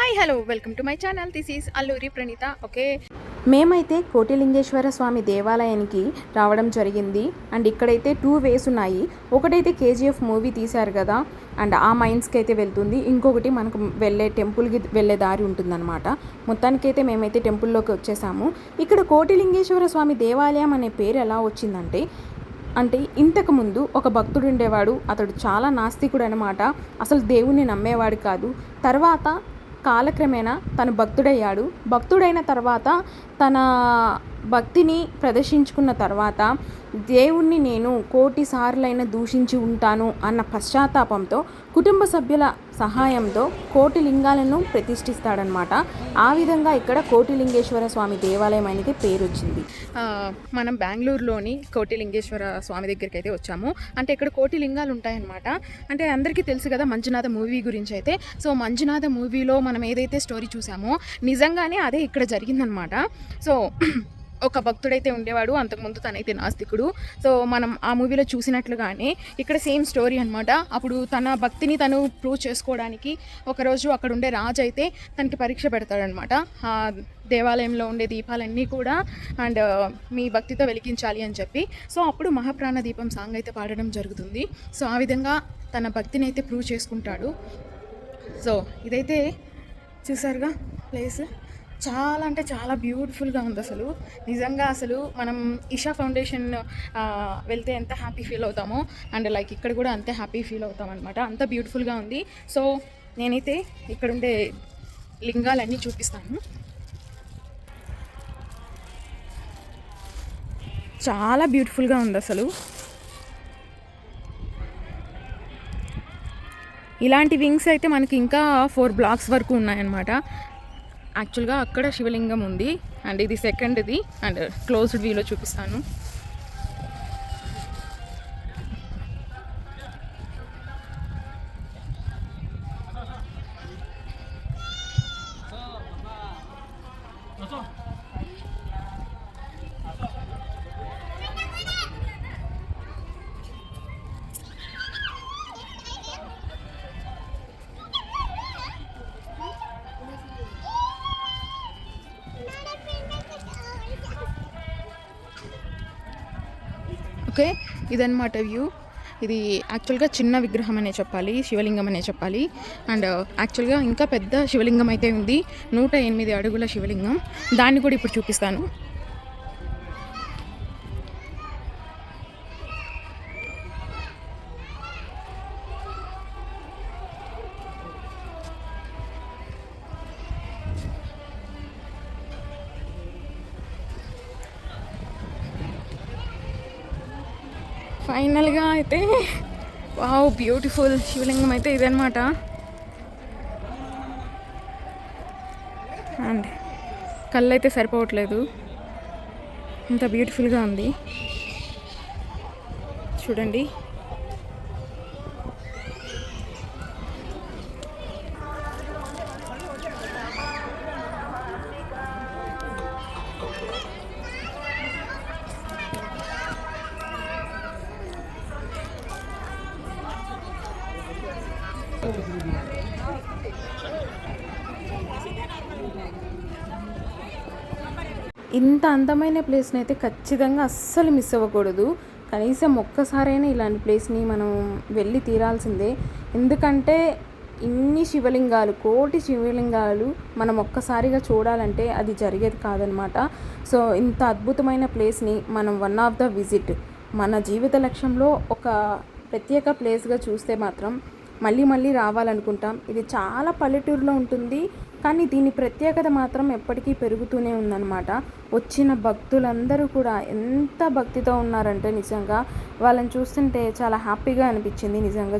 Hi hello welcome to my channel. This is Alluri Praneetha. Okay, మేమైతే కోటిలింగేశ్వర స్వామి దేవాలయానికి రావడం జరిగింది. అండ్ ఇక్కడైతే 2 వేస్ ఉన్నాయి. ఒకటైతే కేజీఎఫ్ మూవీ తీశారు కదా, అండ్ ఆ మైన్స్కి అయితే వెళ్తుంది. ఇంకొకటి మనకు టెంపుల్కి వెళ్ళే దారి ఉంటుందన్నమాట. మొత్తానికైతే మేమైతే టెంపుల్లోకి వచ్చేసాము. ఇక్కడ కోటిలింగేశ్వర స్వామి దేవాలయం అనే పేరు ఎలా వచ్చిందంటే ఇంతకుముందు ఒక భక్తుడు ఉండేవాడు. అతడు చాలా నాస్తికుడు అనమాట. అసలు దేవుణ్ణి నమ్మేవాడు కాదు. తర్వాత కాలక్రమేణా తను భక్తుడైన తర్వాత తన భక్తిని ప్రదర్శించుకున్న తర్వాత దేవుణ్ణి నేను 1,000,000 సార్లైనా దూషించి ఉంటాను అన్న పశ్చాత్తాపంతో కుటుంబ సభ్యుల సహాయంతో 1,000,000 లింగాలను ప్రతిష్ఠిస్తాడనమాట. ఆ విధంగా ఇక్కడ కోటిలింగేశ్వర స్వామి దేవాలయం అనేది పేరు వచ్చింది. మనం బెంగళూరులోని కోటిలింగేశ్వర స్వామి దగ్గరికి అయితే వచ్చాము. అంటే ఇక్కడ 1,000,000 లింగాలు ఉంటాయన్నమాట. అంటే అందరికీ తెలుసు కదా మంజునాథ మూవీ గురించి అయితే. సో మంజునాథ మూవీలో మనం ఏదైతే స్టోరీ చూసామో నిజంగానే అదే ఇక్కడ జరిగిందనమాట. సో ఒక భక్తుడైతే ఉండేవాడు. అంతకుముందు తనైతే నాస్తికుడు. సో మనం ఆ మూవీలో చూసినట్లుగానే ఇక్కడ సేమ్ స్టోరీ అనమాట. అప్పుడు తన భక్తిని తను ప్రూవ్ చేసుకోవడానికి ఒకరోజు అక్కడ ఉండే రాజు అయితే తనకి పరీక్ష పెడతాడనమాట. ఆ దేవాలయంలో ఉండే దీపాలన్నీ కూడా అండ్ మీ భక్తితో వెలిగించాలి అని చెప్పి. సో అప్పుడు మహాప్రాణ దీపం సాంగ్ అయితే పాడడం జరుగుతుంది. సో ఆ విధంగా తన భక్తిని అయితే ప్రూవ్ చేసుకుంటాడు. సో ఇదైతే చూసారుగా ప్లేస్ చాలా అంటే చాలా బ్యూటిఫుల్గా ఉంది. అసలు నిజంగా అసలు మనం ఇషా ఫౌండేషన్ వెళ్తే ఎంత హ్యాపీ ఫీల్ అవుతామో అండ్ లైక్ ఇక్కడ కూడా అంతే హ్యాపీ ఫీల్ అవుతాం అనమాట. అంత బ్యూటిఫుల్గా ఉంది. సో నేనైతే ఇక్కడ ఉండే లింగాలన్నీ చూపిస్తాను. చాలా బ్యూటిఫుల్గా ఉంది అసలు. ఇలాంటి వింగ్స్ అయితే మనకి ఇంకా 4 బ్లాక్స్ వరకు ఉన్నాయన్నమాట. యాక్చువల్గా అక్కడ శివలింగం ఉంది అండ్ ఇది సెకండ్ది అండ్ క్లోజ్డ్ వ్యూలో చూపిస్తాను. ఓకే, ఇదన్నమాట వ్యూ. ఇది యాక్చువల్గా చిన్న విగ్రహం అనే చెప్పాలి, శివలింగం అనే చెప్పాలి. అండ్ యాక్చువల్గా ఇంకా పెద్ద శివలింగం అయితే ఉంది, 108 అడుగుల శివలింగం. దాన్ని కూడా ఇప్పుడు చూపిస్తాను. ఫైనల్గా అయితే వావ్, బ్యూటిఫుల్ శివలింగం అయితే ఇదన్నమాట. అండ్ కళ్ళు అయితే సరిపోవట్లేదు, ఇంత బ్యూటిఫుల్గా ఉంది చూడండి. ఇంత అందమైన ప్లేస్ని అయితే ఖచ్చితంగా అస్సలు మిస్ అవ్వకూడదు. కనీసం ఒక్కసారైనా ఇలాంటి ప్లేస్ని మనం వెళ్ళి తీరాల్సిందే. ఎందుకంటే ఇన్ని శివలింగాలు, 1,000,000 శివలింగాలు మనం ఒక్కసారిగా చూడాలంటే అది జరిగేది కాదనమాట. సో ఇంత అద్భుతమైన ప్లేస్ని మనం వన్ ఆఫ్ ద విజిట్ మన జీవిత లక్ష్యంలో ఒక ప్రత్యేక ప్లేస్గా చూస్తే మాత్రం మళ్ళీ మళ్ళీ రావాలనుకుంటాం. ఇది చాలా పల్లెటూరులో ఉంటుంది, కానీ దీని ప్రత్యేకత మాత్రం ఎప్పటికీ పెరుగుతూనే ఉందన్నమాట. వచ్చిన భక్తులందరూ కూడా ఎంత భక్తితో ఉన్నారంటే నిజంగా వాళ్ళని చూస్తుంటే చాలా హ్యాపీగా అనిపించింది నిజంగా.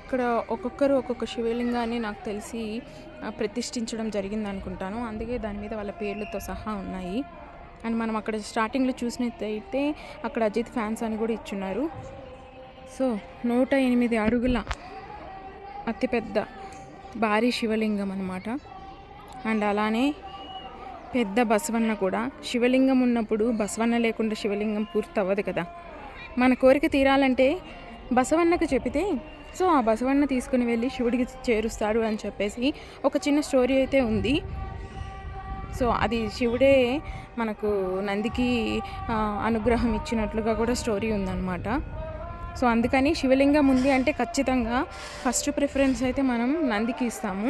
ఇక్కడ ఒక్కొక్కరు ఒక్కొక్క శివలింగాన్ని నాకు తెలిసి ప్రతిష్ఠించడం జరిగింది అనుకుంటాను. అందుకే దాని మీద వాళ్ళ పేర్లతో సహా ఉన్నాయి. అండ్ మనం అక్కడ స్టార్టింగ్లో చూసినట్టయితే అక్కడ అజిత్ ఫ్యాన్స్ అని కూడా ఇచ్చున్నారు. సో 108 అడుగుల అతిపెద్ద భారీ శివలింగం అన్నమాట. అండ్ అలానే పెద్ద బసవన్న కూడా శివలింగం ఉన్నప్పుడు బసవన్న లేకుండా శివలింగం పూర్తి అవ్వదు కదా. మన కోరిక తీరాలంటే బసవన్నకు చెబితే సో ఆ బసవన్న తీసుకుని వెళ్ళి శివుడికి చేరుస్తాడు అని చెప్పేసి ఒక చిన్న స్టోరీ అయితే ఉంది. సో అది శివుడే మనకు నందికి అనుగ్రహం ఇచ్చినట్లుగా కూడా స్టోరీ ఉందన్నమాట. సో అందుకని శివలింగం ఉంది అంటే ఖచ్చితంగా ఫస్ట్ ప్రిఫరెన్స్ అయితే మనం నందికి ఇస్తాము.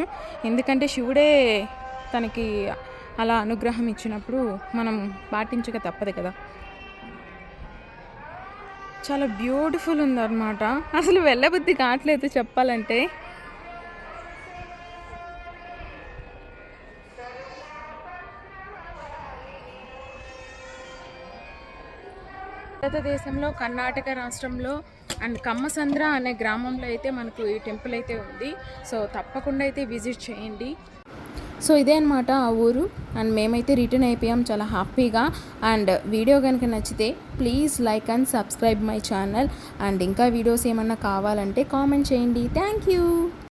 ఎందుకంటే శివుడే తనకి అలా అనుగ్రహం ఇచ్చినప్పుడు మనం పాటించక తప్పదు కదా. చాలా బ్యూటిఫుల్ ఉందన్నమాట. అసలు వెళ్ళబుద్ధి కావట్లేదు చెప్పాలంటే. భారతదేశంలో కర్ణాటక రాష్ట్రంలో అండ్ కమ్మసంద్ర అనే గ్రామంలో అయితే మనకు ఈ టెంపుల్ అయితే ఉంది. సో తప్పకుండా అయితే విజిట్ చేయండి. సో ఇదే అనమాట ఆ ఊరు. అండ్ మేమైతే రిటర్న్ అయిపోయాం చాలా హ్యాపీగా. అండ్ వీడియో కనుక నచ్చితే please like and subscribe my channel. And ఇంకా వీడియోస్ ఏమన్నా కావాలంటే కామెంట్ చేయండి. Thank you.